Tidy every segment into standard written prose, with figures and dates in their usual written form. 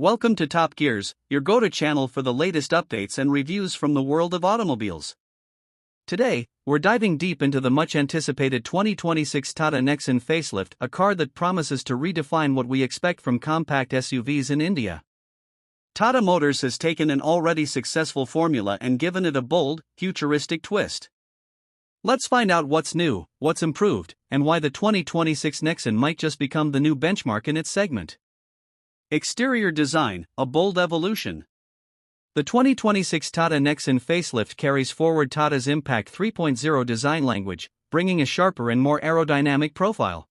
Welcome to Top Gears, your go-to channel for the latest updates and reviews from the world of automobiles. Today, we're diving deep into the much-anticipated 2026 Tata Nexon Facelift, a car that promises to redefine what we expect from compact SUVs in India. Tata Motors has taken an already successful formula and given it a bold, futuristic twist. Let's find out what's new, what's improved, and why the 2026 Nexon might just become the new benchmark in its segment. Exterior design, a bold evolution. The 2026 Tata Nexon Facelift carries forward Tata's Impact 3.0 design language, bringing a sharper and more aerodynamic profile.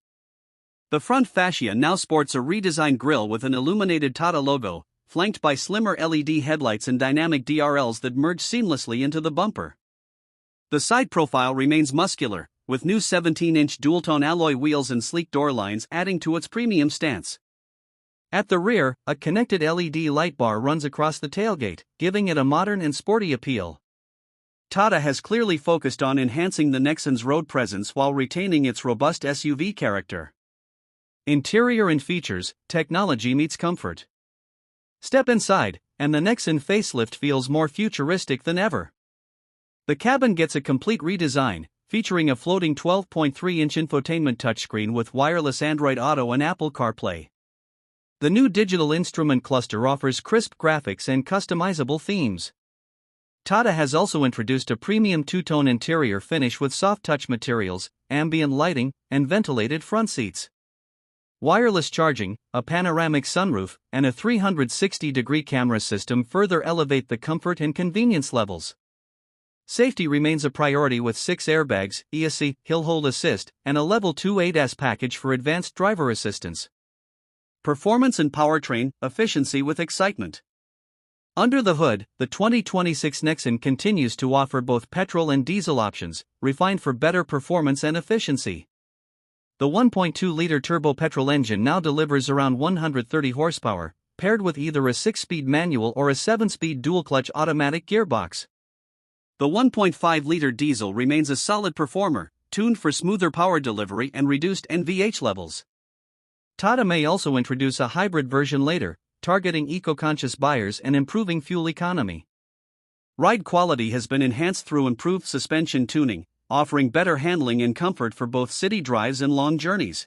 The front fascia now sports a redesigned grille with an illuminated Tata logo, flanked by slimmer LED headlights and dynamic DRLs that merge seamlessly into the bumper. The side profile remains muscular, with new 17-inch dual-tone alloy wheels and sleek door lines adding to its premium stance. At the rear, a connected LED light bar runs across the tailgate, giving it a modern and sporty appeal. Tata has clearly focused on enhancing the Nexon's road presence while retaining its robust SUV character. Interior and features, technology meets comfort. Step inside, and the Nexon Facelift feels more futuristic than ever. The cabin gets a complete redesign, featuring a floating 12.3-inch infotainment touchscreen with wireless Android Auto and Apple CarPlay. The new digital instrument cluster offers crisp graphics and customizable themes. Tata has also introduced a premium two-tone interior finish with soft-touch materials, ambient lighting, and ventilated front seats. Wireless charging, a panoramic sunroof, and a 360-degree camera system further elevate the comfort and convenience levels. Safety remains a priority with 6 airbags, ESC, hill hold assist, and a Level 2 ADAS package for advanced driver assistance. Performance and powertrain, efficiency with excitement. Under the hood, the 2026 Nexon continues to offer both petrol and diesel options, refined for better performance and efficiency. The 1.2-liter turbo petrol engine now delivers around 130 horsepower, paired with either a 6-speed manual or a 7-speed dual-clutch automatic gearbox. The 1.5-liter diesel remains a solid performer, tuned for smoother power delivery and reduced NVH levels. Tata may also introduce a hybrid version later, targeting eco-conscious buyers and improving fuel economy. Ride quality has been enhanced through improved suspension tuning, offering better handling and comfort for both city drives and long journeys.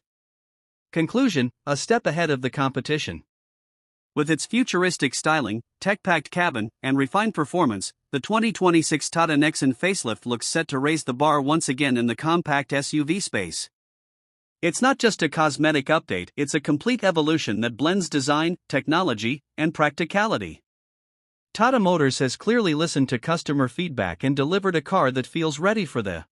Conclusion: a step ahead of the competition. With its futuristic styling, tech-packed cabin, and refined performance, the 2026 Tata Nexon Facelift looks set to raise the bar once again in the compact SUV space. It's not just a cosmetic update, it's a complete evolution that blends design, technology, and practicality. Tata Motors has clearly listened to customer feedback and delivered a car that feels ready for the